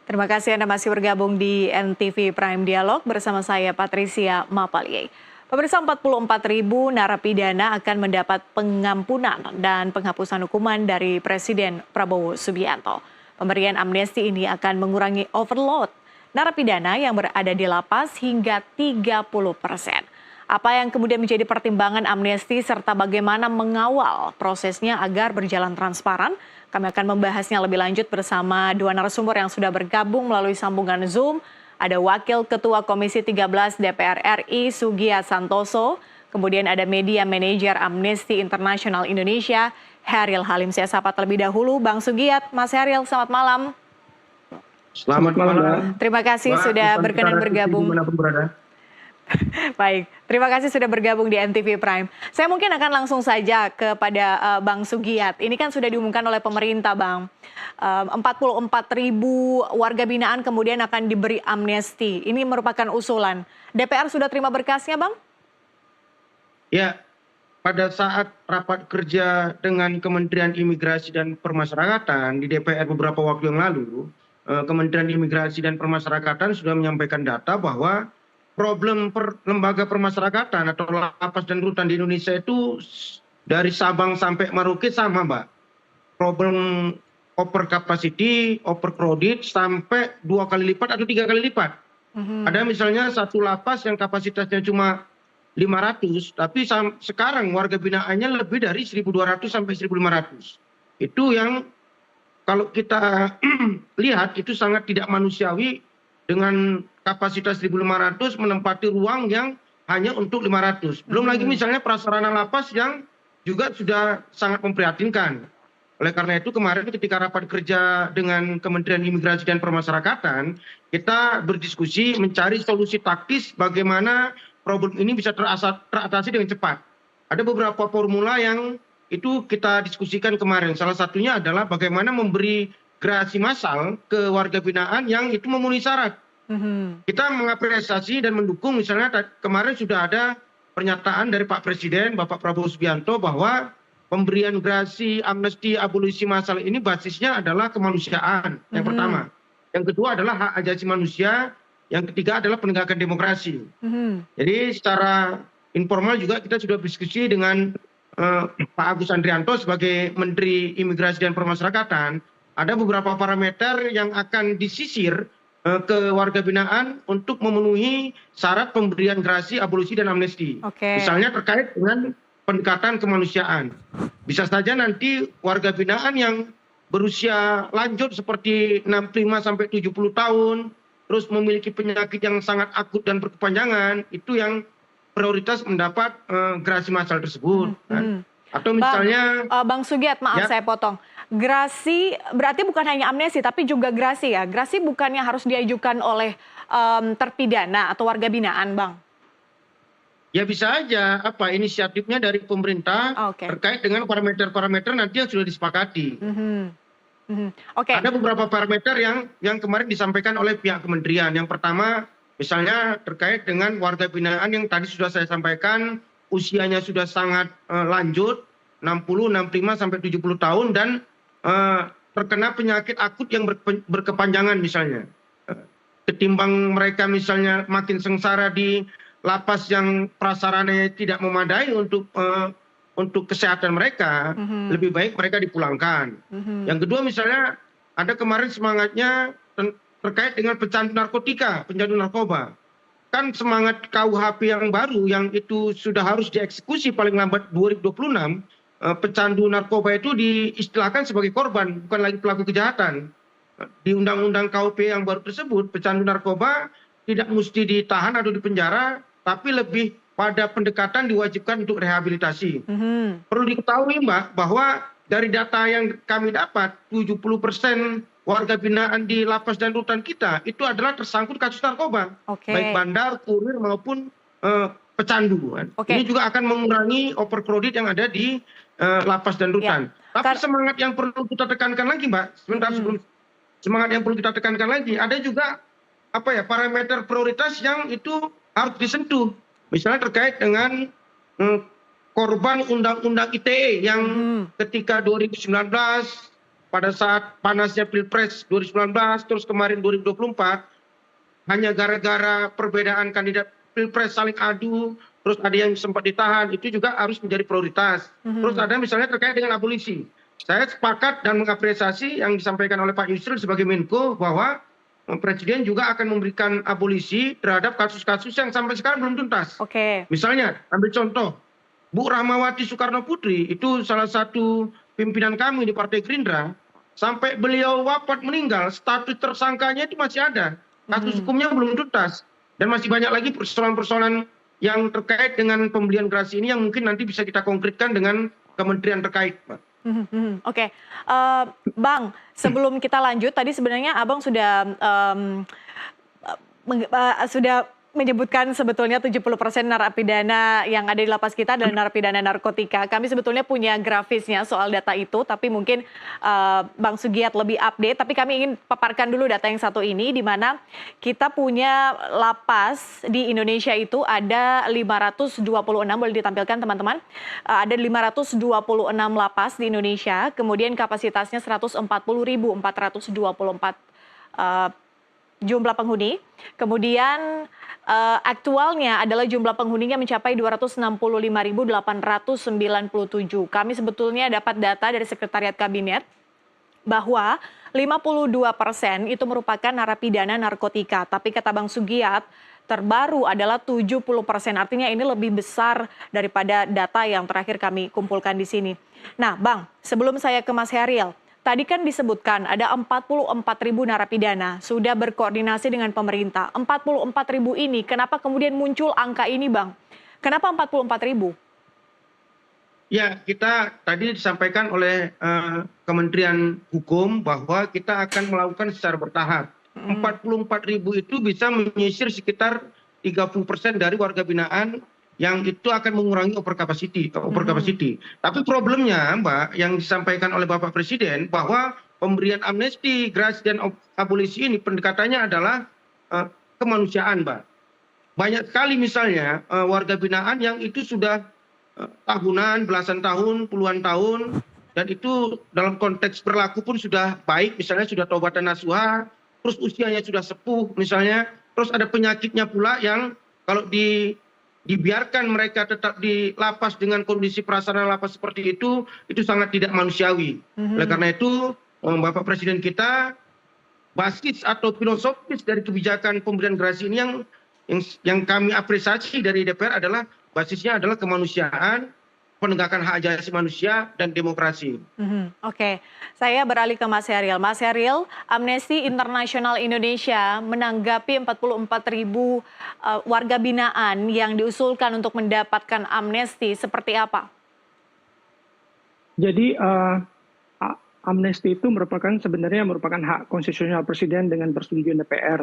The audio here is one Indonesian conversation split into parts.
Terima kasih Anda masih bergabung di NTV Prime Dialog bersama saya Patricia Mapalie. Pemirsa, 44.000 narapidana akan mendapat pengampunan dan penghapusan hukuman dari Presiden Prabowo Subianto. Pemberian amnesti ini akan mengurangi overload narapidana yang berada di lapas hingga 30%. Apa yang kemudian menjadi pertimbangan amnesti serta bagaimana mengawal prosesnya agar berjalan transparan? Kami akan membahasnya lebih lanjut bersama dua narasumber yang sudah bergabung melalui sambungan Zoom. Ada Wakil Ketua Komisi 13 DPR RI Sugiat Santoso, kemudian ada Media Manager Amnesty International Indonesia, Heril Halim. Saya sapa terlebih dahulu Bang Sugiat. Mas Heril, selamat malam. Selamat malam. Terima kasih sudah berkenan bergabung. Baik, terima kasih sudah bergabung di NTV Prime. Saya mungkin akan langsung saja kepada Bang Sugiat. Ini kan sudah diumumkan oleh pemerintah, Bang. 44.000 warga binaan kemudian akan diberi amnesti. Ini merupakan usulan. DPR sudah terima berkasnya, Bang? Ya, pada saat rapat kerja dengan Kementerian Imigrasi dan Permasyarakatan di DPR beberapa waktu yang lalu, Kementerian Imigrasi dan Permasyarakatan sudah menyampaikan data bahwa problem lembaga permasyarakatan atau lapas dan rutan di Indonesia itu dari Sabang sampai Merauke sama, Mbak. Problem over capacity, overcrowded sampai 2 kali lipat atau 3 kali lipat. Ada misalnya satu lapas yang kapasitasnya cuma 500, tapi sekarang warga binaannya lebih dari 1.200 sampai 1.500. Itu yang kalau kita lihat itu sangat tidak manusiawi dengan kapasitas 1.500 menempati ruang yang hanya untuk 500. Belum lagi misalnya prasarana lapas yang juga sudah sangat memprihatinkan. Oleh karena itu kemarin ketika rapat kerja dengan Kementerian Imigrasi dan Permasyarakatan, kita berdiskusi mencari solusi taktis bagaimana problem ini bisa teratasi dengan cepat. Ada beberapa formula yang itu kita diskusikan kemarin. Salah satunya adalah bagaimana memberi gerasi massal ke warga binaan yang itu memenuhi syarat. Kita mengapresiasi dan mendukung misalnya kemarin sudah ada pernyataan dari Pak Presiden, Bapak Prabowo Subianto bahwa pemberian gerasi amnesti abolisi massal ini basisnya adalah kemanusiaan yang pertama. Yang kedua adalah hak asasi manusia, yang ketiga adalah penegakan demokrasi. Jadi secara informal juga kita sudah berdiskusi dengan Pak Agus Andrianto sebagai Menteri Imigrasi dan Permasyarakatan. Ada beberapa parameter yang akan disisir ke warga binaan untuk memenuhi syarat pemberian gerasi abolisi dan amnesti. Misalnya terkait dengan pendekatan kemanusiaan. Bisa saja nanti warga binaan yang berusia lanjut seperti 65 sampai 70 tahun, terus memiliki penyakit yang sangat akut dan berkepanjangan, itu yang prioritas mendapat gerasi massal tersebut. Atau misalnya Bang Sugiat, maaf saya potong. Gerasi berarti bukan hanya amnesti tapi juga gerasi ya. Gerasi bukannya harus diajukan oleh terpidana atau warga binaan, Bang? Ya bisa aja inisiatifnya dari pemerintah terkait dengan parameter-parameter nanti yang sudah disepakati. Ada beberapa parameter yang kemarin disampaikan oleh pihak kementerian. Yang pertama misalnya terkait dengan warga binaan yang tadi sudah saya sampaikan usianya sudah sangat lanjut, 60, 65 sampai 70 tahun dan terkena penyakit akut yang berkepanjangan misalnya. Ketimbang mereka misalnya makin sengsara di lapas yang prasarananya tidak memadai untuk kesehatan mereka, lebih baik mereka dipulangkan. Yang kedua misalnya ada kemarin semangatnya terkait dengan pecandu narkotika, pecandu narkoba. Kan semangat KUHP yang baru yang itu sudah harus dieksekusi paling lambat 2026, pecandu narkoba itu diistilahkan sebagai korban, bukan lagi pelaku kejahatan. Di undang-undang KUP yang baru tersebut, pecandu narkoba tidak mesti ditahan atau dipenjara, tapi lebih pada pendekatan diwajibkan untuk rehabilitasi. Perlu diketahui Mbak, bahwa dari data yang kami dapat, 70% warga binaan di lapas dan rutan kita itu adalah tersangkut kasus narkoba. Baik bandar, kurir maupun pecandu. Ini juga akan mengurangi overcrowded yang ada di lapas dan rutan. Tapi semangat yang perlu kita tekankan lagi Mbak, sebentar sebelum semangat yang perlu kita tekankan lagi, ada juga parameter prioritas yang itu harus disentuh. Misalnya terkait dengan korban undang-undang ITE yang ketika 2019 pada saat panasnya Pilpres 2019 terus kemarin 2024 hanya gara-gara perbedaan kandidat Pilpres saling adu, terus ada yang sempat ditahan, itu juga harus menjadi prioritas. Terus ada misalnya terkait dengan abolisi. Saya sepakat dan mengapresiasi yang disampaikan oleh Pak Yusril sebagai Menko bahwa Presiden juga akan memberikan abolisi terhadap kasus-kasus yang sampai sekarang belum tuntas. Oke. Misalnya, ambil contoh, Bu Rahmawati Soekarno Putri itu salah satu pimpinan kami di Partai Gerindra, sampai beliau wafat meninggal, status tersangkanya itu masih ada. Kasus hukumnya belum tuntas. Dan masih banyak lagi persoalan-persoalan yang terkait dengan pembelian gerasi ini yang mungkin nanti bisa kita konkretkan dengan kementerian terkait, Pak. Oke. Bang, sebelum kita lanjut, tadi sebenarnya Abang sudah menyebutkan sebetulnya 70% narapidana yang ada di lapas kita adalah narapidana narkotika. Kami sebetulnya punya grafisnya soal data itu, tapi mungkin Bang Sugiat lebih update. Tapi kami ingin paparkan dulu data yang satu ini, di mana kita punya lapas di Indonesia itu ada 526, boleh ditampilkan teman-teman. Ada 526 lapas di Indonesia, kemudian kapasitasnya 140.424 jumlah penghuni. Kemudian aktualnya adalah jumlah penghuninya mencapai 265.897. Kami sebetulnya dapat data dari Sekretariat Kabinet bahwa 52% itu merupakan narapidana narkotika. Tapi kata Bang Sugiat, terbaru adalah 70%. Artinya ini lebih besar daripada data yang terakhir kami kumpulkan di sini. Nah, Bang, sebelum saya ke Mas Heryl, tadi kan disebutkan ada 44.000 narapidana sudah berkoordinasi dengan pemerintah. 44.000 ini, kenapa kemudian muncul angka ini, Bang? Kenapa 44.000? Ya, kita tadi disampaikan oleh Kementerian Hukum bahwa kita akan melakukan secara bertahap. 44.000 itu bisa menyisir sekitar 30% dari warga binaan yang itu akan mengurangi over capacity. Tapi problemnya, Mbak, yang disampaikan oleh Bapak Presiden bahwa pemberian amnesti, gerasi dan abolisi ini pendekatannya adalah kemanusiaan, Mbak. Banyak sekali misalnya warga binaan yang itu sudah tahunan, belasan tahun, puluhan tahun, dan itu dalam konteks berlaku pun sudah baik, misalnya sudah taubatan nasuha, terus usianya sudah sepuh misalnya, terus ada penyakitnya pula yang kalau dibiarkan mereka tetap di lapas dengan kondisi prasarana lapas seperti itu sangat tidak manusiawi. Oleh karena itu, Bapak Presiden kita, basis atau filosofis dari kebijakan pemberian gerasi ini yang kami apresiasi dari DPR adalah basisnya adalah kemanusiaan, penegakan hak asasi manusia, dan demokrasi. Oke, saya beralih ke Mas Heryl. Mas Heryl, Amnesty International Indonesia menanggapi 44.000 warga binaan yang diusulkan untuk mendapatkan amnesti seperti apa? Jadi amnesti itu sebenarnya merupakan hak konstitusional Presiden dengan persetujuan DPR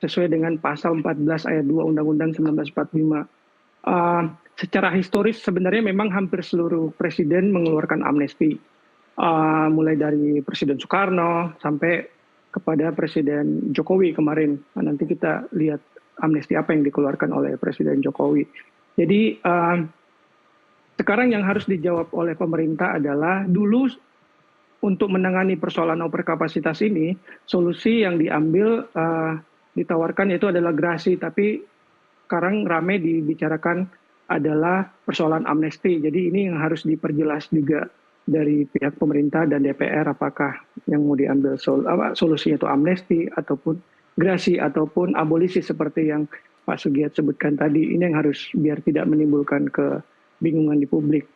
sesuai dengan pasal 14 ayat 2 Undang-Undang 1945. Secara historis sebenarnya memang hampir seluruh presiden mengeluarkan amnesti, mulai dari Presiden Soekarno sampai kepada Presiden Jokowi kemarin. Nanti kita lihat amnesti apa yang dikeluarkan oleh Presiden Jokowi. Jadi sekarang yang harus dijawab oleh pemerintah adalah dulu untuk menangani persoalan overkapasitas ini, solusi yang diambil ditawarkan itu adalah gerasi, tapi sekarang ramai dibicarakan adalah persoalan amnesti. Jadi ini yang harus diperjelas juga dari pihak pemerintah dan DPR, apakah yang mau diambil solusinya itu amnesti ataupun gerasi ataupun abolisi seperti yang Pak Sugiat sebutkan tadi. Ini yang harus biar tidak menimbulkan kebingungan di publik.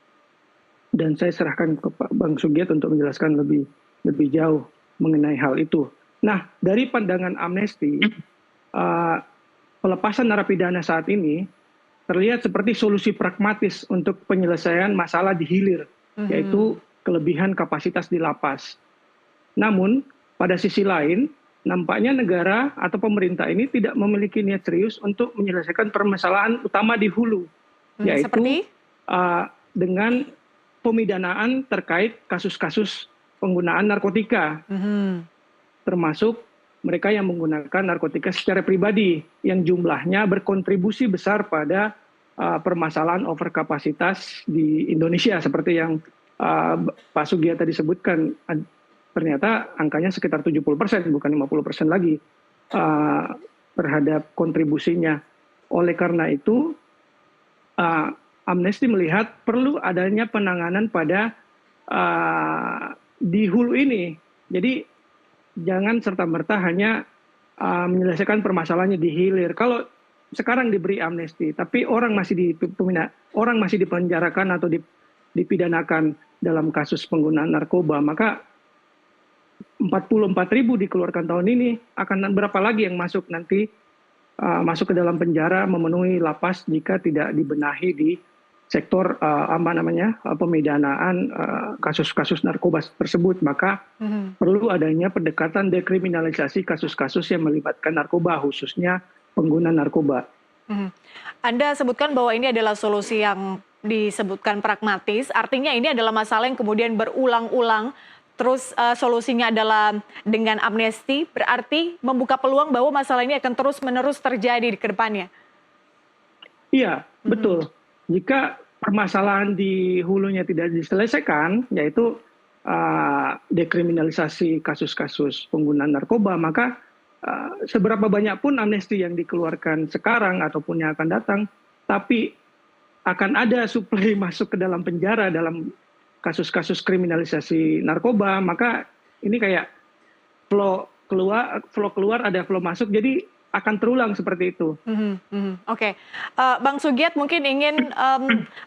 Dan saya serahkan ke Pak Bang Sugiat untuk menjelaskan lebih jauh mengenai hal itu. Nah, dari pandangan amnesti, pelepasan narapidana saat ini terlihat seperti solusi pragmatis untuk penyelesaian masalah di hilir, yaitu kelebihan kapasitas di lapas. Namun, pada sisi lain, nampaknya negara atau pemerintah ini tidak memiliki niat serius untuk menyelesaikan permasalahan utama di hulu, yaitu dengan pemidanaan terkait kasus-kasus penggunaan narkotika, termasuk mereka yang menggunakan narkotika secara pribadi, yang jumlahnya berkontribusi besar pada permasalahan overkapasitas di Indonesia, seperti yang Pak Sugiat tadi sebutkan. ternyata angkanya sekitar 70%, bukan 50% lagi terhadap kontribusinya. Oleh karena itu, Amnesty melihat perlu adanya penanganan pada di hulu ini. Jadi jangan serta-merta hanya menyelesaikan permasalahannya di hilir. Kalau sekarang diberi amnesti, tapi orang masih dipenjarakan atau dipidanakan dalam kasus penggunaan narkoba, maka 44.000 dikeluarkan tahun ini, akan berapa lagi yang masuk nanti masuk ke dalam penjara, memenuhi lapas jika tidak dibenahi di sektor pemidanaan kasus-kasus narkoba tersebut. Maka perlu adanya pendekatan dekriminalisasi kasus-kasus yang melibatkan narkoba, khususnya pengguna narkoba. Anda sebutkan bahwa ini adalah solusi yang disebutkan pragmatis, artinya ini adalah masalah yang kemudian berulang-ulang, terus solusinya adalah dengan amnesti, berarti membuka peluang bahwa masalah ini akan terus-menerus terjadi di kedepannya. Iya, betul. Jika permasalahan di hulunya tidak diselesaikan, yaitu dekriminalisasi kasus-kasus penggunaan narkoba, maka seberapa banyak pun amnesti yang dikeluarkan sekarang ataupun yang akan datang, tapi akan ada suplai masuk ke dalam penjara dalam kasus-kasus kriminalisasi narkoba, maka ini kayak flow keluar ada flow masuk, jadi akan terulang seperti itu. Oke. Bang Sugiat mungkin ingin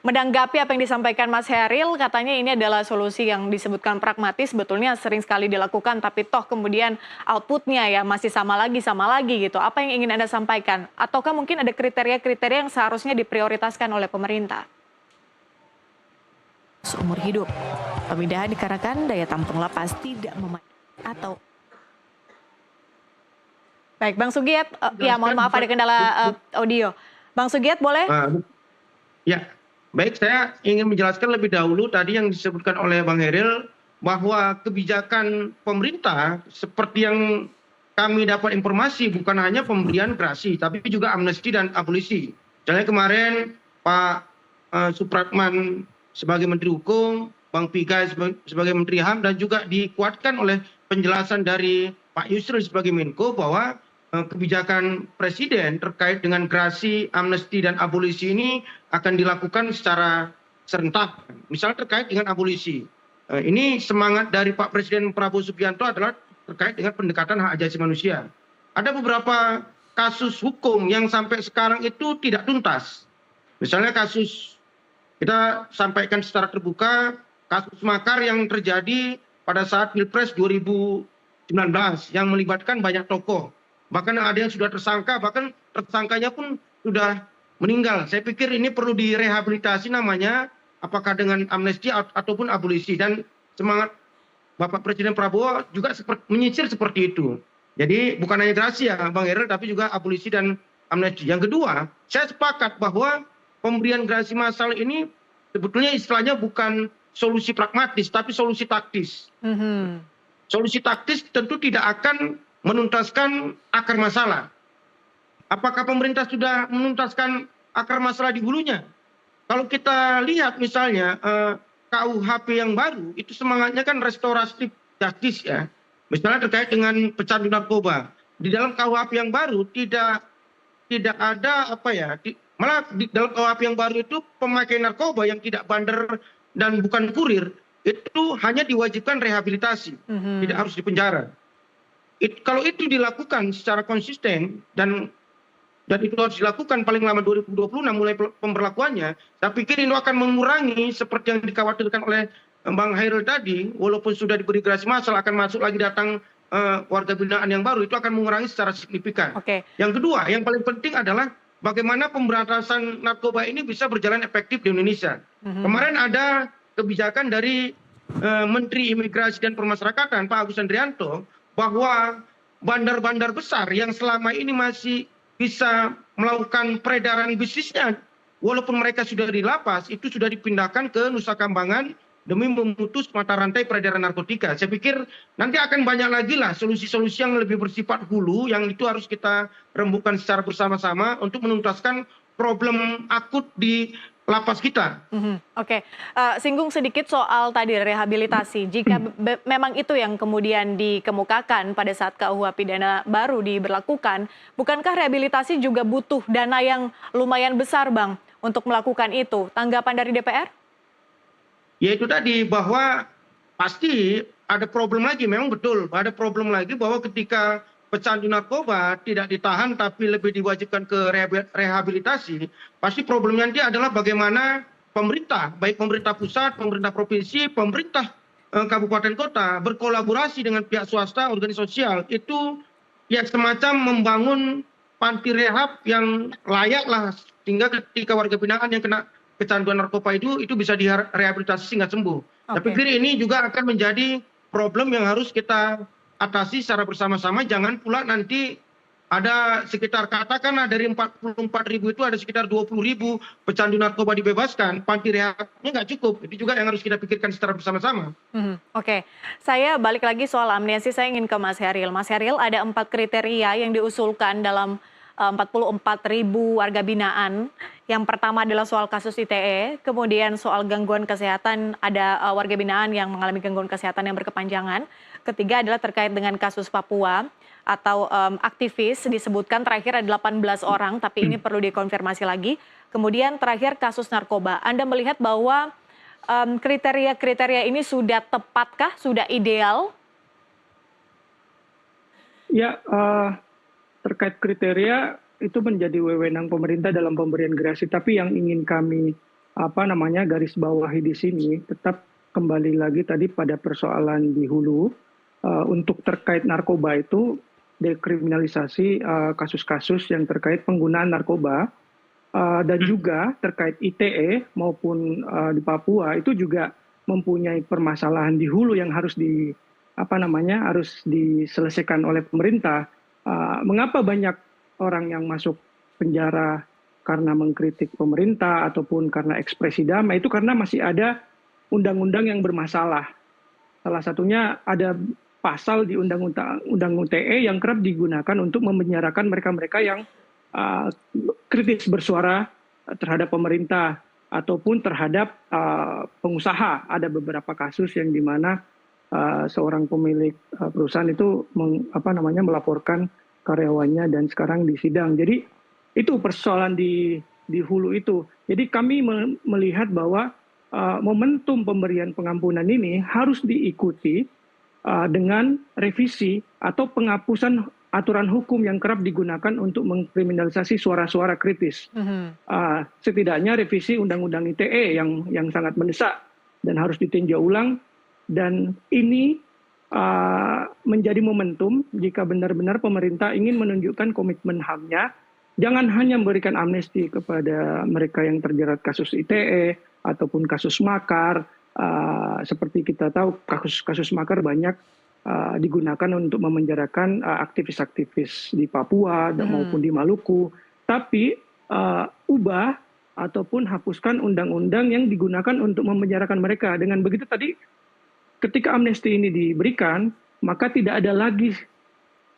menanggapi apa yang disampaikan Mas Heril, katanya ini adalah solusi yang disebutkan pragmatis, sebetulnya sering sekali dilakukan, tapi toh kemudian outputnya ya masih sama lagi gitu. Apa yang ingin Anda sampaikan? Ataukah mungkin ada kriteria-kriteria yang seharusnya diprioritaskan oleh pemerintah? Seumur hidup, pemindahan dikarenakan daya tampung lapas tidak memadai atau... Baik, Bang Sugiat, ya mohon maaf ada kendala audio. Bang Sugiat boleh? Ya, baik, saya ingin menjelaskan lebih dahulu tadi yang disebutkan oleh Bang Heril, bahwa kebijakan pemerintah seperti yang kami dapat informasi bukan hanya pemberian gerasi, tapi juga amnesti dan abolisi. Misalnya kemarin Pak Supratman sebagai Menteri Hukum, Bang Pigai sebagai Menteri HAM, dan juga dikuatkan oleh penjelasan dari Pak Yusril sebagai Menko bahwa kebijakan Presiden terkait dengan gerasi, amnesti, dan abolisi ini akan dilakukan secara serentak. Misalnya terkait dengan abolisi. Ini semangat dari Pak Presiden Prabowo Subianto adalah terkait dengan pendekatan hak asasi manusia. Ada beberapa kasus hukum yang sampai sekarang itu tidak tuntas. Misalnya kasus, kita sampaikan secara terbuka, kasus makar yang terjadi pada saat Pilpres 2019 yang melibatkan banyak tokoh. Bahkan ada yang sudah tersangka, bahkan tersangkanya pun sudah meninggal. Saya pikir ini perlu direhabilitasi namanya, apakah dengan amnesti ataupun abolisi. Dan semangat Bapak Presiden Prabowo juga menyisir seperti itu. Jadi bukan hanya gerasi ya Bang Heril, tapi juga abolisi dan amnesti. Yang kedua, saya sepakat bahwa pemberian gerasi massal ini sebetulnya istilahnya bukan solusi pragmatis, tapi solusi taktis. Solusi taktis tentu tidak akan menuntaskan akar masalah. Apakah pemerintah sudah menuntaskan akar masalah di hulunya? Kalau kita lihat misalnya KUHP yang baru, itu semangatnya kan restoratif justice ya. Misalnya terkait dengan pecandu narkoba. Di dalam KUHP yang baru tidak ada malah di dalam KUHP yang baru itu pemakai narkoba yang tidak bandar dan bukan kurir, itu hanya diwajibkan rehabilitasi, tidak harus dipenjara. Kalau itu dilakukan secara konsisten dan itu harus dilakukan paling lama 2026 mulai pemberlakuannya, saya pikir ini akan mengurangi seperti yang dikhawatirkan oleh Bang Hairil tadi, walaupun sudah diberi gerasi massal akan masuk lagi datang warga binaan yang baru, itu akan mengurangi secara signifikan. Yang kedua, yang paling penting adalah bagaimana pemberantasan narkoba ini bisa berjalan efektif di Indonesia. Kemarin ada kebijakan dari Menteri Imigrasi dan Pemasyarakatan Pak Agus Andrianto, bahwa bandar-bandar besar yang selama ini masih bisa melakukan peredaran bisnisnya, walaupun mereka sudah di lapas, itu sudah dipindahkan ke Nusa Kambangan demi memutus mata rantai peredaran narkotika. Saya pikir nanti akan banyak lagi lah solusi-solusi yang lebih bersifat hulu, yang itu harus kita rembukan secara bersama-sama untuk menuntaskan problem akut di lapas kita. Oke. Singgung sedikit soal tadi rehabilitasi. Jika memang itu yang kemudian dikemukakan pada saat KUH pidana baru diberlakukan, bukankah rehabilitasi juga butuh dana yang lumayan besar, Bang, untuk melakukan itu? Tanggapan dari DPR? Ya itu tadi, bahwa pasti ada problem lagi, memang betul ada problem lagi bahwa ketika pecandu narkoba tidak ditahan tapi lebih diwajibkan ke rehabilitasi, pasti problemnya nanti adalah bagaimana pemerintah, baik pemerintah pusat, pemerintah provinsi, pemerintah kabupaten kota berkolaborasi dengan pihak swasta, organisasi sosial, itu ya semacam membangun panti rehab yang layak lah, sehingga ketika warga binaan yang kena kecanduan narkoba itu bisa direhabilitasi sehingga sembuh. Saya Oke. pikir ini juga akan menjadi problem yang harus kita atasi secara bersama-sama. Jangan pula nanti ada sekitar, katakanlah dari 44.000 itu ada sekitar 20.000 pecandu narkoba dibebaskan, panti rehabnya nggak cukup. Itu juga yang harus kita pikirkan secara bersama-sama. Oke, saya balik lagi soal amnesti, saya ingin ke Mas Heril. Mas Heril, ada 4 kriteria yang diusulkan dalam 44.000 warga binaan. Yang pertama adalah soal kasus ITE, kemudian soal gangguan kesehatan, ada warga binaan yang mengalami gangguan kesehatan yang berkepanjangan. Ketiga adalah terkait dengan kasus Papua atau aktivis, disebutkan terakhir ada 18 orang, tapi ini perlu dikonfirmasi lagi. Kemudian terakhir kasus narkoba. Anda melihat bahwa kriteria-kriteria ini sudah tepatkah, sudah ideal? Ya, terkait kriteria itu menjadi wewenang pemerintah dalam pemberian gerasi. Tapi yang ingin kami garis bawahi di sini tetap kembali lagi tadi pada persoalan di hulu. Untuk terkait narkoba itu dekriminalisasi kasus-kasus yang terkait penggunaan narkoba, dan juga terkait ITE maupun di Papua itu juga mempunyai permasalahan di hulu yang harus harus diselesaikan oleh pemerintah. Mengapa banyak orang yang masuk penjara karena mengkritik pemerintah ataupun karena ekspresi damai, itu karena masih ada undang-undang yang bermasalah. Salah satunya ada pasal di undang-undang ITE yang kerap digunakan untuk memenjarakan mereka-mereka yang kritis bersuara terhadap pemerintah ataupun terhadap pengusaha. Ada beberapa kasus yang dimana seorang pemilik perusahaan itu melaporkan karyawannya dan sekarang disidang. Jadi itu persoalan di hulu itu. Jadi kami melihat bahwa momentum pemberian pengampunan ini harus diikuti dengan revisi atau penghapusan aturan hukum yang kerap digunakan untuk mengkriminalisasi suara-suara kritis. Setidaknya revisi Undang-Undang ITE yang sangat mendesak dan harus ditinjau ulang. Dan ini menjadi momentum jika benar-benar pemerintah ingin menunjukkan komitmen HAM-nya. Jangan hanya memberikan amnesti kepada mereka yang terjerat kasus ITE ataupun kasus makar. Seperti kita tahu kasus makar banyak digunakan untuk memenjarakan aktivis-aktivis di Papua maupun di Maluku. Tapi ubah ataupun hapuskan undang-undang yang digunakan untuk memenjarakan mereka. Dengan begitu tadi ketika amnesti ini diberikan, maka tidak ada lagi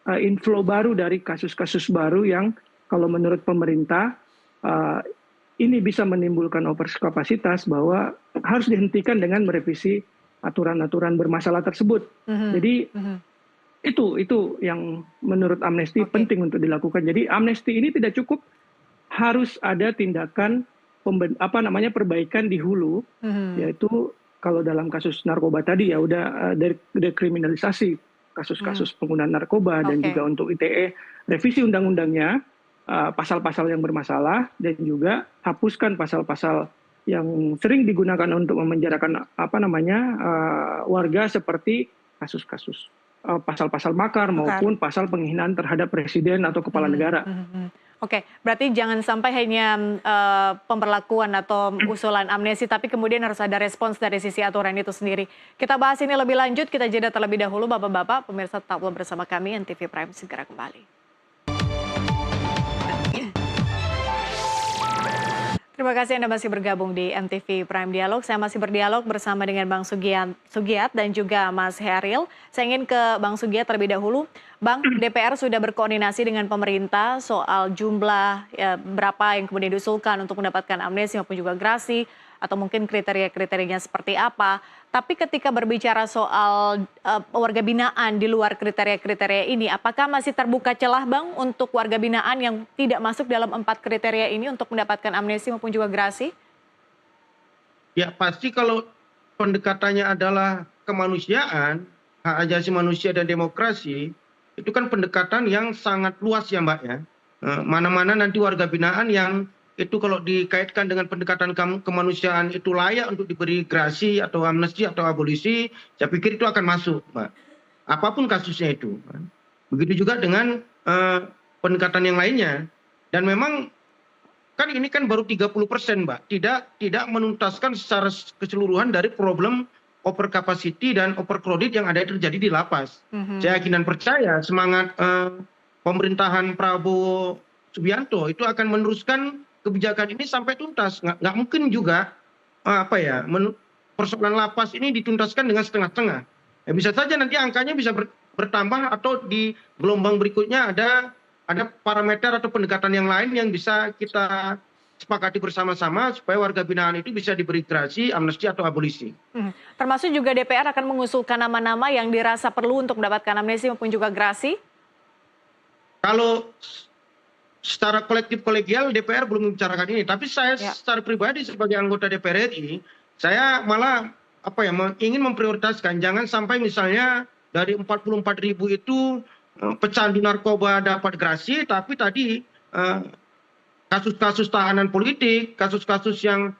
inflow baru dari kasus-kasus baru yang kalau menurut pemerintah ini bisa menimbulkan overkapasitas, bahwa harus dihentikan dengan merevisi aturan-aturan bermasalah tersebut. Jadi itu yang menurut amnesti penting untuk dilakukan. Jadi amnesti ini tidak cukup, harus ada tindakan perbaikan di hulu, yaitu kalau dalam kasus narkoba tadi ya udah dekriminalisasi kasus-kasus penggunaan narkoba, dan juga untuk ITE revisi undang-undangnya, pasal-pasal yang bermasalah, dan juga hapuskan pasal-pasal yang sering digunakan untuk memenjarakan warga, seperti kasus-kasus pasal-pasal makar maupun pasal penghinaan terhadap presiden atau kepala negara. Oke, berarti jangan sampai hanya pemberlakuan atau usulan amnesti, tapi kemudian harus ada respons dari sisi aturan itu sendiri. Kita bahas ini lebih lanjut, kita jeda terlebih dahulu Bapak-Bapak, pemirsa tetaplah bersama kami, NTV Prime segera kembali. Terima kasih Anda masih bergabung di MTV Prime Dialog. Saya masih berdialog bersama dengan Bang Sugiat dan juga Mas Heril. Saya ingin ke Bang Sugiat terlebih dahulu. Bang, DPR sudah berkoordinasi dengan pemerintah soal jumlah berapa yang kemudian diusulkan untuk mendapatkan amnesti maupun juga grasi, atau mungkin kriteria-kriterianya seperti apa. Tapi ketika berbicara soal warga binaan di luar kriteria-kriteria ini, apakah masih terbuka celah Bang untuk warga binaan yang tidak masuk dalam 4 kriteria ini untuk mendapatkan amnesti maupun juga grasi? Ya pasti kalau pendekatannya adalah kemanusiaan, hak asasi manusia dan demokrasi, itu kan pendekatan yang sangat luas ya Mbak ya. Mana-mana nanti warga binaan yang itu kalau dikaitkan dengan pendekatan kemanusiaan itu layak untuk diberi grasi atau amnesti atau abolisi, saya pikir itu akan masuk Mbak. Apapun kasusnya itu. Begitu juga dengan pendekatan yang lainnya. Dan memang kan ini kan baru 30% Mbak, tidak menuntaskan secara keseluruhan dari problem over capacity dan overcrowded yang ada terjadi di lapas. Saya yakin dan percaya semangat pemerintahan Prabowo Subianto itu akan meneruskan kebijakan ini sampai tuntas. Nggak mungkin juga persoalan lapas ini dituntaskan dengan setengah-setengah. Ya, bisa saja nanti angkanya bisa bertambah atau di gelombang berikutnya ada parameter atau pendekatan yang lain yang bisa kita sepakati bersama-sama supaya warga binaan itu bisa diberi grasi, amnesti atau abolisi. Termasuk juga DPR akan mengusulkan nama-nama yang dirasa perlu untuk mendapatkan amnesti maupun juga grasi? Kalau secara kolektif kolegial DPR belum membicarakan ini, tapi saya secara pribadi sebagai anggota DPR RI, saya malah ingin memprioritaskan jangan sampai misalnya dari 44.000 itu pecandu narkoba dapat grasi, tapi tadi kasus-kasus tahanan politik, kasus-kasus yang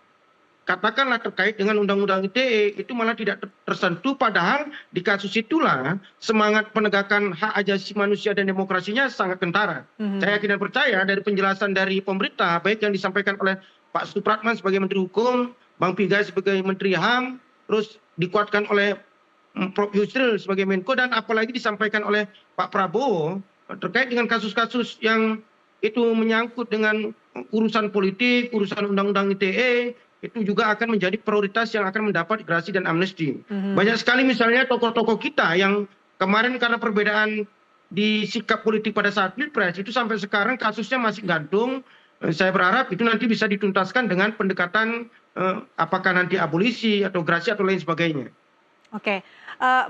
katakanlah terkait dengan undang-undang ITE itu malah tidak tersentuh, padahal di kasus itulah semangat penegakan hak asasi manusia dan demokrasinya sangat kentara. Saya yakin dan percaya dari penjelasan dari pemerintah, baik yang disampaikan oleh Pak Supratman sebagai Menteri Hukum, Bang Pigai sebagai Menteri HAM, terus dikuatkan oleh Prof. Yusril sebagai Menko, dan apalagi disampaikan oleh Pak Prabowo terkait dengan kasus-kasus yang itu menyangkut dengan urusan politik, urusan undang-undang ITE, itu juga akan menjadi prioritas yang akan mendapat grasi dan amnesti. Banyak sekali misalnya tokoh-tokoh kita yang kemarin karena perbedaan di sikap politik pada saat Pilpres itu sampai sekarang kasusnya masih gantung. Saya berharap itu nanti bisa dituntaskan dengan pendekatan apakah nanti abolisi atau grasi atau lain sebagainya. Oke,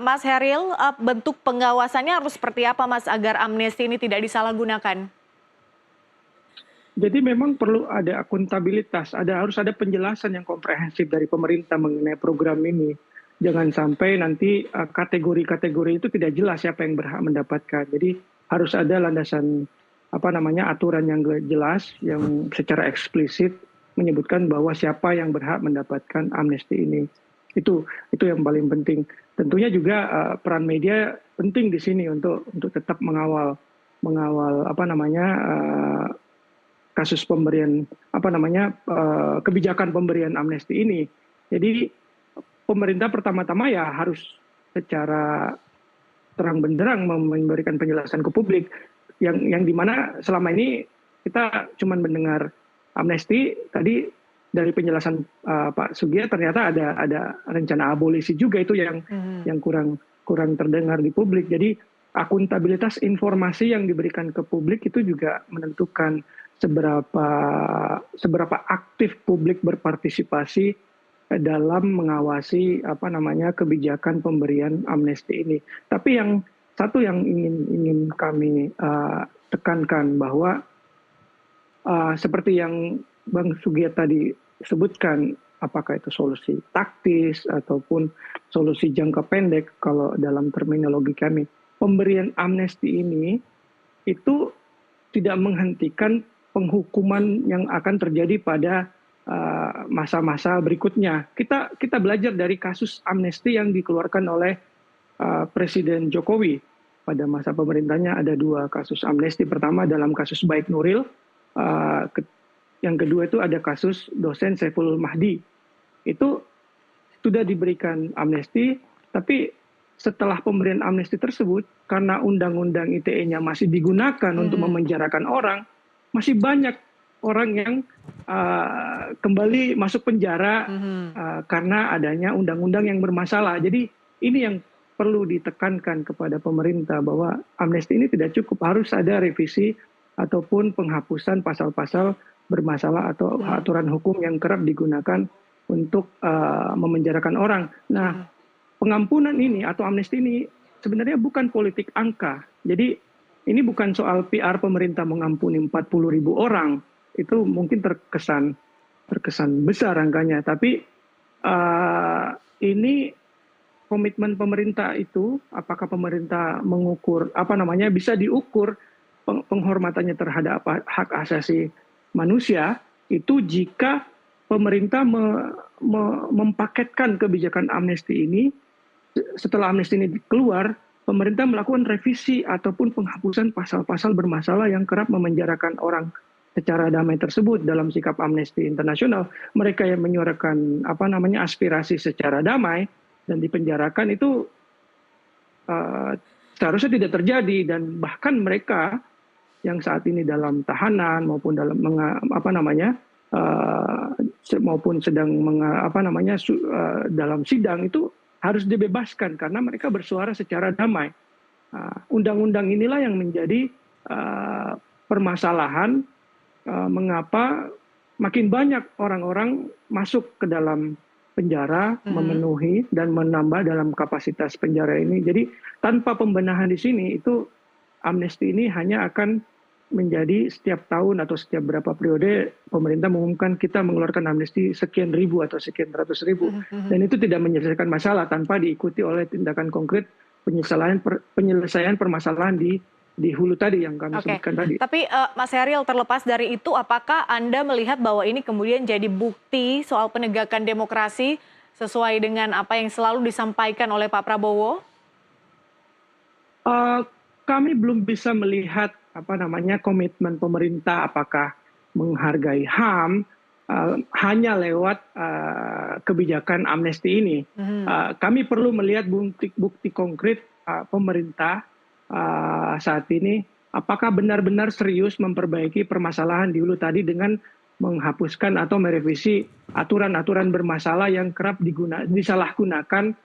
Mas Heril, bentuk pengawasannya harus seperti apa Mas agar amnesti ini tidak disalahgunakan? Jadi memang perlu ada akuntabilitas, harus ada penjelasan yang komprehensif dari pemerintah mengenai program ini. Jangan sampai nanti kategori-kategori itu tidak jelas siapa yang berhak mendapatkan. Jadi harus ada landasan aturan yang jelas yang secara eksplisit menyebutkan bahwa siapa yang berhak mendapatkan amnesti ini. Itu yang paling penting. Tentunya juga peran media penting di sini untuk tetap mengawal kasus pemberian kebijakan pemberian amnesti ini. Jadi pemerintah pertama-tama ya harus secara terang benderang memberikan penjelasan ke publik yang dimana selama ini kita cuma mendengar amnesti. Tadi dari penjelasan Pak Sugiat ternyata ada rencana abolisi juga, itu yang kurang terdengar di publik. Jadi akuntabilitas informasi yang diberikan ke publik itu juga menentukan seberapa aktif publik berpartisipasi dalam mengawasi kebijakan pemberian amnesti ini. Tapi yang satu yang ingin kami tekankan bahwa seperti yang Bang Sugiat tadi sebutkan, apakah itu solusi taktis ataupun solusi jangka pendek, kalau dalam terminologi kami, pemberian amnesti ini itu tidak menghentikan penghukuman yang akan terjadi pada masa-masa berikutnya. Kita belajar dari kasus amnesti yang dikeluarkan oleh Presiden Jokowi. Pada masa pemerintahnya ada 2 kasus amnesti. Pertama dalam kasus Baik Nuril, yang kedua itu ada kasus dosen Saiful Mahdi. Itu sudah diberikan amnesti, tapi setelah pemberian amnesti tersebut, karena undang-undang ITE-nya masih digunakan untuk memenjarakan orang, masih banyak orang yang kembali masuk penjara Mhm. karena adanya undang-undang yang bermasalah. Jadi ini yang perlu ditekankan kepada pemerintah bahwa amnesti ini tidak cukup, harus ada revisi ataupun penghapusan pasal-pasal bermasalah atau aturan hukum yang kerap digunakan untuk memenjarakan orang. Nah, Mhm. pengampunan ini atau amnesti ini sebenarnya bukan politik angka. Jadi ini bukan soal PR pemerintah mengampuni 40.000 orang. Itu mungkin terkesan besar angkanya, tapi ini komitmen pemerintah itu, apakah pemerintah mengukur bisa diukur penghormatannya terhadap hak asasi manusia itu jika pemerintah mempaketkan kebijakan amnesti ini. Setelah amnesti ini keluar, pemerintah melakukan revisi ataupun penghapusan pasal-pasal bermasalah yang kerap memenjarakan orang secara damai tersebut. Dalam sikap Amnesty International, mereka yang menyuarakan aspirasi secara damai dan dipenjarakan itu seharusnya tidak terjadi, dan bahkan mereka yang saat ini dalam tahanan maupun dalam maupun sedang dalam sidang itu harus dibebaskan karena mereka bersuara secara damai. Undang-undang inilah yang menjadi permasalahan mengapa makin banyak orang-orang masuk ke dalam penjara, memenuhi dan menambah dalam kapasitas penjara ini. Jadi tanpa pembenahan di sini itu amnesti ini hanya akan menjadi setiap tahun atau setiap berapa periode pemerintah mengumumkan kita mengeluarkan amnesti sekian ribu atau sekian ratus ribu, dan itu tidak menyelesaikan masalah tanpa diikuti oleh tindakan konkret penyelesaian permasalahan di hulu tadi yang kami sebutkan tadi. Tapi Mas Heryl, terlepas dari itu, apakah Anda melihat bahwa ini kemudian jadi bukti soal penegakan demokrasi sesuai dengan apa yang selalu disampaikan oleh Pak Prabowo? Kami belum bisa melihat komitmen pemerintah apakah menghargai HAM hanya lewat kebijakan amnesti ini. Kami perlu melihat bukti konkret pemerintah saat ini, apakah benar-benar serius memperbaiki permasalahan di hulu tadi dengan menghapuskan atau merevisi aturan-aturan bermasalah yang kerap disalahgunakan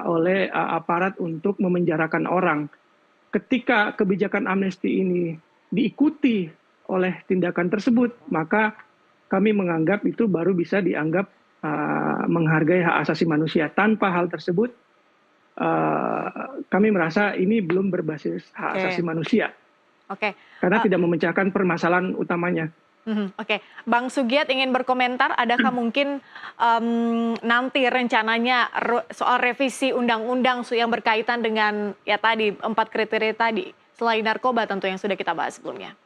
oleh aparat untuk memenjarakan orang. Ketika kebijakan amnesti ini diikuti oleh tindakan tersebut, maka kami menganggap itu baru bisa dianggap menghargai hak asasi manusia. Tanpa hal tersebut, kami merasa ini belum berbasis hak asasi manusia. Karena tidak memecahkan permasalahan utamanya. Bang Sugiat ingin berkomentar, adakah mungkin nanti rencananya soal revisi undang-undang yang berkaitan dengan ya tadi 4 kriteria tadi, selain narkoba tentu yang sudah kita bahas sebelumnya?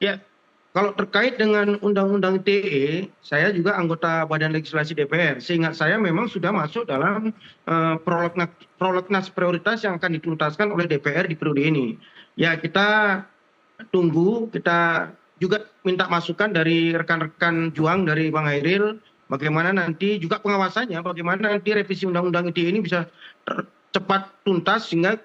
Ya, kalau terkait dengan undang-undang ITE, saya juga anggota Badan Legislasi DPR. Seingat saya memang sudah masuk dalam prolegnas prioritas yang akan dituntaskan oleh DPR di periode ini. Ya, kita tunggu, kita juga minta masukan dari rekan-rekan juang dari Bang Hairil, bagaimana nanti juga pengawasannya, bagaimana nanti revisi undang-undang ITE ini bisa cepat tuntas sehingga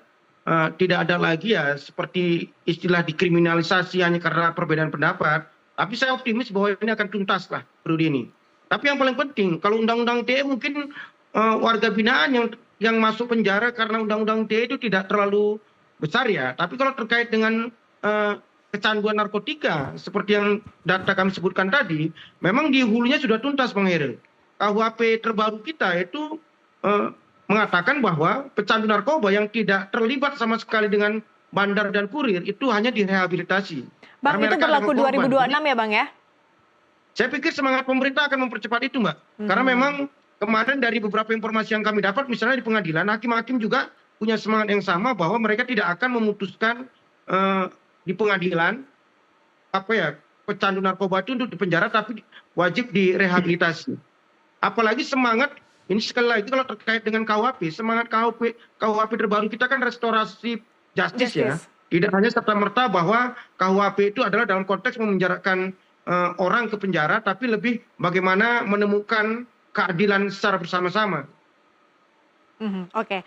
tidak ada lagi ya seperti istilah dikriminalisasi hanya karena perbedaan pendapat. Tapi saya optimis bahwa ini akan tuntas lah periode ini. Tapi yang paling penting, kalau undang-undang ITE mungkin warga binaan yang masuk penjara karena undang-undang ITE itu tidak terlalu besar ya. Tapi kalau terkait dengan kecanduan narkotika seperti yang data kami sebutkan tadi, memang di hulunya sudah tuntas, Bang Hairil. KUHP terbaru kita itu mengatakan bahwa pecandu narkoba yang tidak terlibat sama sekali dengan bandar dan kurir itu hanya direhabilitasi. Bang, itu berlaku 2026 ya Bang ya? Saya pikir semangat pemerintah akan mempercepat itu, Mbak. Karena memang kemarin dari beberapa informasi yang kami dapat, misalnya di pengadilan, hakim-hakim juga punya semangat yang sama bahwa mereka tidak akan memutuskan di pengadilan pecandu narkoba itu untuk dipenjara, tapi wajib direhabilitasi. Apalagi semangat ini sekali lagi kalau terkait dengan KUHP, semangat KUHP terbaru kita kan restorasi justice ya. Tidak hanya serta-merta bahwa KUHP itu adalah dalam konteks memenjarakan orang ke penjara, tapi lebih bagaimana menemukan keadilan secara bersama-sama. Oke.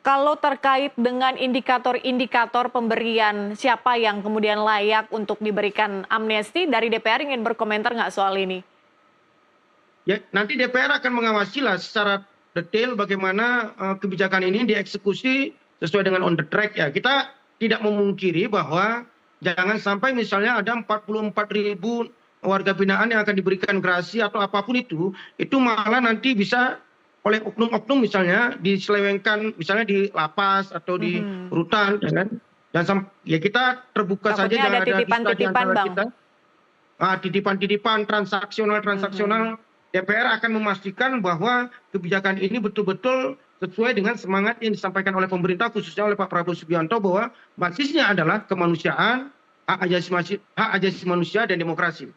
Kalau terkait dengan indikator-indikator pemberian siapa yang kemudian layak untuk diberikan amnesti, dari DPR ingin berkomentar nggak soal ini? Ya, nanti DPR akan mengawasi lah secara detail bagaimana kebijakan ini dieksekusi sesuai dengan on the track ya. Kita tidak memungkiri bahwa jangan sampai misalnya ada 44.000 warga binaan yang akan diberikan gerasi atau apapun itu malah nanti bisa oleh oknum-oknum misalnya diselewengkan misalnya di lapas atau di Mhm. rutan, ya kan? Ya kita terbuka saja, Takutnya ada jangan ada dusta di titipan-titipan, antara Bang. kita. Titipan-titipan Mhm. transaksional, DPR akan memastikan bahwa kebijakan ini betul-betul sesuai dengan semangat yang disampaikan oleh pemerintah, khususnya oleh Pak Prabowo Subianto, bahwa basisnya adalah kemanusiaan, hak asasi manusia, dan demokrasi.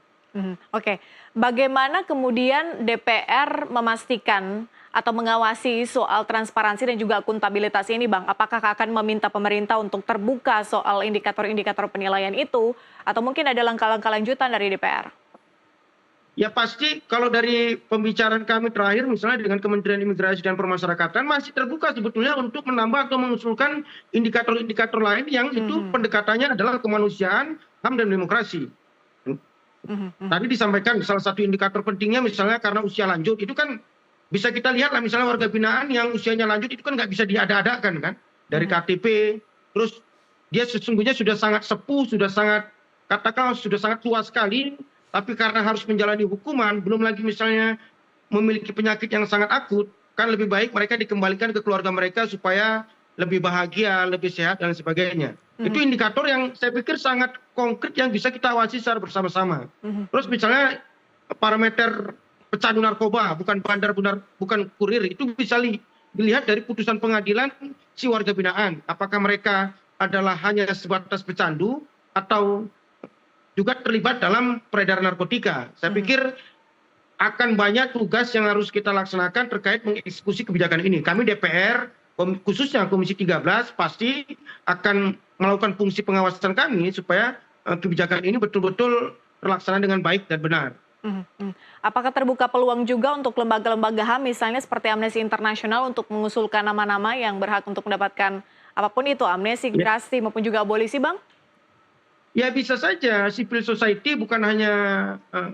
Oke. Bagaimana kemudian DPR memastikan atau mengawasi soal transparansi dan juga akuntabilitas ini, Bang? Apakah akan meminta pemerintah untuk terbuka soal indikator-indikator penilaian itu, atau mungkin ada langkah-langkah lanjutan dari DPR? Ya pasti kalau dari pembicaraan kami terakhir misalnya dengan Kementerian Imigrasi dan Permasyarakatan masih terbuka sebetulnya untuk menambah atau mengusulkan indikator-indikator lain yang itu Mhm. pendekatannya adalah kemanusiaan, HAM, dan demokrasi. Mhm mhm. Tadi disampaikan salah satu indikator pentingnya misalnya karena usia lanjut, itu kan bisa kita lihat lah misalnya warga binaan yang usianya lanjut itu kan nggak bisa diada-adakan kan. Dari Mhm. KTP, terus dia sesungguhnya sudah sangat sepuh, sudah sangat, katakanlah sudah sangat tua sekali, tapi karena harus menjalani hukuman, belum lagi misalnya memiliki penyakit yang sangat akut, kan lebih baik mereka dikembalikan ke keluarga mereka supaya lebih bahagia, lebih sehat, dan sebagainya. Mhm Itu indikator yang saya pikir sangat konkret yang bisa kita awasi secara bersama-sama. mhm. Terus misalnya parameter pecandu narkoba, bukan bandar, bukan kurir, itu bisa dilihat dari putusan pengadilan si warga binaan. Apakah mereka adalah hanya sebatas pecandu atau juga terlibat dalam peredaran narkotika. Saya Mhm. pikir akan banyak tugas yang harus kita laksanakan terkait mengeksekusi kebijakan ini. Kami DPR, khususnya Komisi 13, pasti akan melakukan fungsi pengawasan kami supaya kebijakan ini betul-betul terlaksana dengan baik dan benar. Mhm mhm. Apakah terbuka peluang juga untuk lembaga-lembaga HAM misalnya seperti Amnesty International untuk mengusulkan nama-nama yang berhak untuk mendapatkan apapun itu, amnesti, Ya, gerasi maupun juga abolisi, Bang? ya bisa saja civil society bukan hanya eh,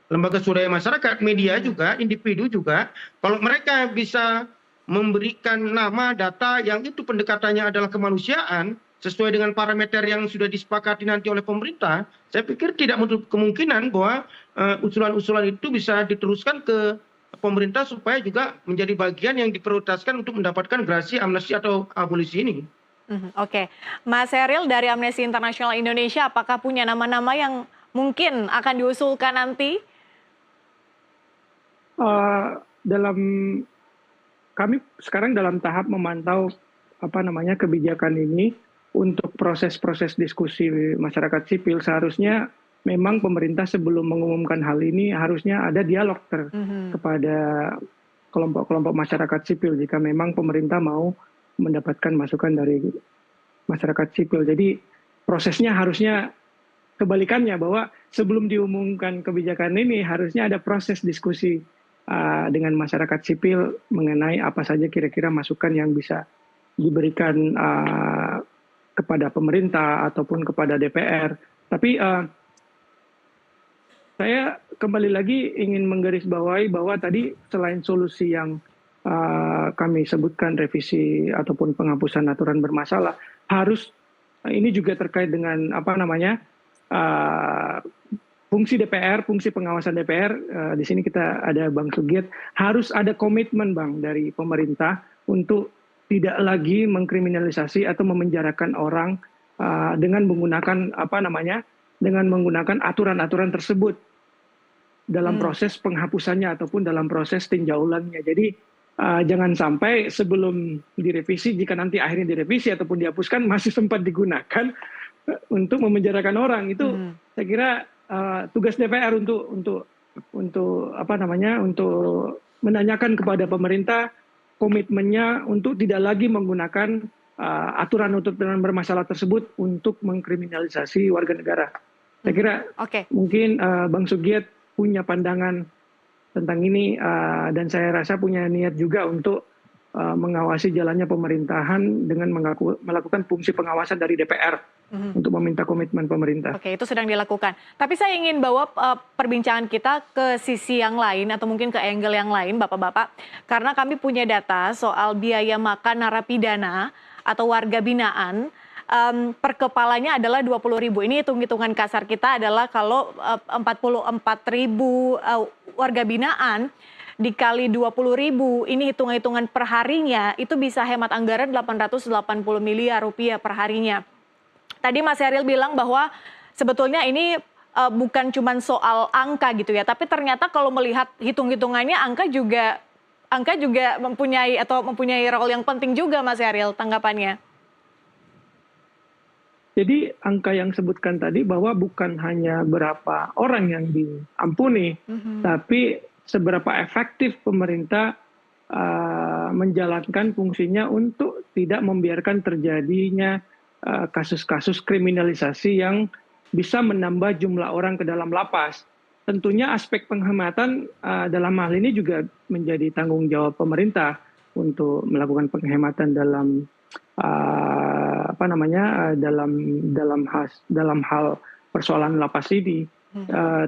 lembaga swadaya masyarakat, media Mhm. juga, individu juga, kalau mereka bisa memberikan nama, data yang itu pendekatannya adalah kemanusiaan, sesuai dengan parameter yang sudah disepakati nanti oleh pemerintah, saya pikir tidak menutup kemungkinan bahwa usulan-usulan itu bisa diteruskan ke pemerintah supaya juga menjadi bagian yang diprioritaskan untuk mendapatkan gerasi, amnesti, atau abolisi ini. Oke. Mas Sheryl dari Amnesty International Indonesia, apakah punya nama-nama yang mungkin akan diusulkan nanti? Eh, dalam kami sekarang dalam tahap memantau kebijakan ini untuk proses-proses diskusi masyarakat sipil. Seharusnya memang pemerintah sebelum mengumumkan hal ini harusnya ada dialog Mhm. kepada kelompok-kelompok masyarakat sipil jika memang pemerintah mau mendapatkan masukan dari masyarakat sipil. Jadi prosesnya harusnya kebalikannya, bahwa sebelum diumumkan kebijakan ini harusnya ada proses diskusi dengan masyarakat sipil mengenai apa saja kira-kira masukan yang bisa diberikan kepada pemerintah ataupun kepada DPR. Tapi saya kembali lagi ingin menggarisbawahi bahwa tadi selain solusi yang kami sebutkan, revisi ataupun penghapusan aturan bermasalah, harus ini juga terkait dengan uh, fungsi DPR, fungsi pengawasan DPR. Di sini kita ada Bang Sugiat, harus ada komitmen Bang dari pemerintah untuk tidak lagi mengkriminalisasi atau memenjarakan orang dengan menggunakan dengan menggunakan aturan-aturan tersebut dalam Mmm. proses penghapusannya ataupun dalam proses tinjau ulangnya. Jadi jangan sampai sebelum direvisi, jika nanti akhirnya direvisi ataupun dihapuskan masih sempat digunakan untuk memenjarakan orang. Itu Mhm. saya kira tugas DPR untuk menanyakan kepada pemerintah komitmennya untuk tidak lagi menggunakan aturan untuk bermasalah tersebut untuk mengkriminalisasi warga negara. Saya Mhm. kira Oke. mungkin Bang Sugiat punya pandangan tentang ini, dan saya rasa punya niat juga untuk mengawasi jalannya pemerintahan dengan melakukan fungsi pengawasan dari DPR untuk meminta komitmen pemerintah. Oke, itu sedang dilakukan. Tapi saya ingin bawa perbincangan kita ke sisi yang lain atau mungkin ke angle yang lain, Bapak-Bapak. Karena kami punya data soal biaya makan narapidana atau warga binaan per kepalanya adalah 20.000. Ini hitung-hitungan kasar kita adalah kalau 44.000 warga binaan dikali 20.000, ini hitung-hitungan per harinya itu bisa hemat anggaran 880 miliar rupiah per harinya. Tadi Mas Heryl bilang bahwa sebetulnya ini bukan cuma soal angka gitu ya, tapi ternyata kalau melihat hitung-hitungannya angka juga mempunyai role yang penting juga, Mas Heryl, tanggapannya. Jadi angka yang sebutkan tadi bahwa bukan hanya berapa orang yang diampuni, tapi seberapa efektif pemerintah menjalankan fungsinya untuk tidak membiarkan terjadinya kasus-kasus kriminalisasi yang bisa menambah jumlah orang ke dalam lapas. Tentunya aspek penghematan dalam hal ini juga menjadi tanggung jawab pemerintah untuk melakukan penghematan dalam dalam hal persoalan lapas ini.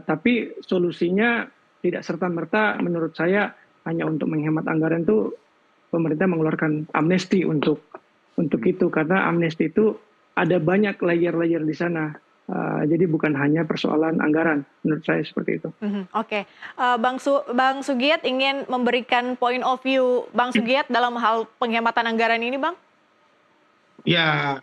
Tapi solusinya tidak serta-merta menurut saya hanya untuk menghemat anggaran itu pemerintah mengeluarkan amnesti untuk itu, karena amnesti itu ada banyak layer-layer di sana. Jadi bukan hanya persoalan anggaran, menurut saya seperti itu. Oke. Bang Sugiat ingin memberikan point of view Bang Sugiat dalam hal penghematan anggaran ini, Bang? Ya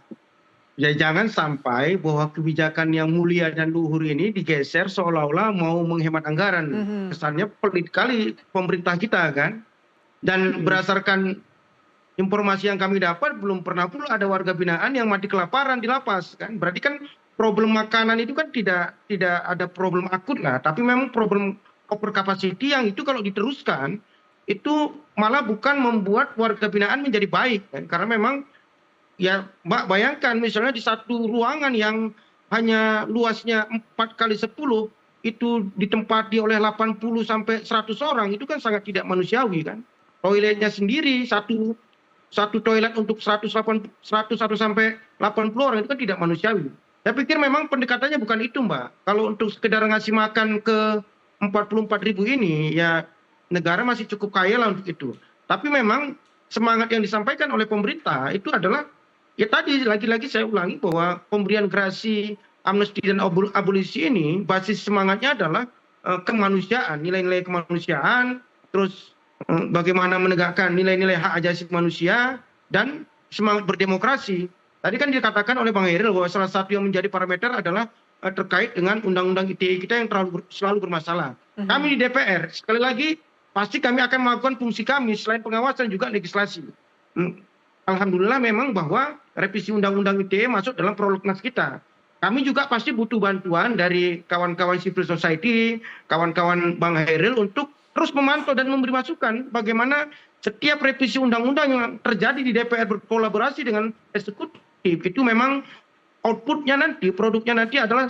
jangan sampai bahwa kebijakan yang mulia dan luhur ini digeser seolah-olah mau menghemat anggaran. Kesannya pelit kali pemerintah kita kan. Dan berdasarkan informasi yang kami dapat, belum pernah pula ada warga binaan yang mati kelaparan di lapas kan. Berarti kan problem makanan itu kan tidak ada problem akut lah, tapi memang problem over capacity yang itu kalau diteruskan itu malah bukan membuat warga binaan menjadi baik kan? Karena memang ya Mbak bayangkan misalnya di satu ruangan yang hanya luasnya 4x10 itu ditempati oleh 80 sampai 100 orang, itu kan sangat tidak manusiawi kan. Toiletnya sendiri satu toilet untuk 100 sampai 80 orang itu kan tidak manusiawi. Saya pikir memang pendekatannya bukan itu, Mbak. Kalau untuk sekedar ngasih makan ke 44.000 ini ya negara masih cukup kaya lah untuk itu. Tapi memang semangat yang disampaikan oleh pemerintah itu adalah ya tadi lagi-lagi saya ulangi bahwa pemberian gerasi, amnesti dan abolisi ini basis semangatnya adalah kemanusiaan, nilai-nilai kemanusiaan, terus bagaimana menegakkan nilai-nilai hak asasi manusia dan semangat berdemokrasi. Tadi kan dikatakan oleh Bang Heryl bahwa salah satu yang menjadi parameter adalah terkait dengan undang-undang ITE kita yang selalu bermasalah. Kami di DPR sekali lagi pasti kami akan melakukan fungsi kami selain pengawasan juga legislasi. Alhamdulillah memang bahwa revisi undang-undang ITE masuk dalam prolegnas kita. Kami juga pasti butuh bantuan dari kawan-kawan civil society, kawan-kawan Bang Heryl untuk terus memantau dan memberi masukan bagaimana setiap revisi undang-undang yang terjadi di DPR berkolaborasi dengan eksekutif itu memang outputnya nanti, produknya nanti adalah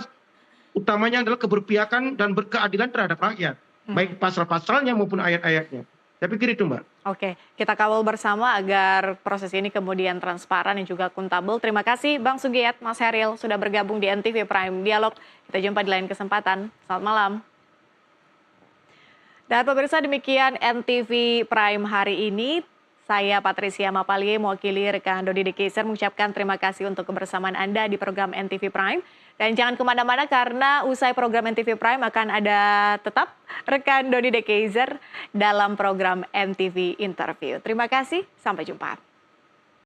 utamanya adalah keberpihakan dan berkeadilan terhadap rakyat, baik pasal-pasalnya maupun ayat-ayatnya. Saya pikir itu, Mbak. Oke, kita kawal bersama agar proses ini kemudian transparan dan juga akuntabel. Terima kasih Bang Sugiat, Mas Heryl sudah bergabung di NTV Prime Dialog. Kita jumpa di lain kesempatan. Selamat malam. Dan pemirsa, demikian NTV Prime hari ini. Saya Patricia Mapalye mewakili rekan Dodi Dekeizer mengucapkan terima kasih untuk kebersamaan Anda di program NTV Prime. Dan jangan kemana-mana karena usai program NTV Prime akan ada tetap rekan Dodi Dekeizer dalam program NTV Interview. Terima kasih, sampai jumpa.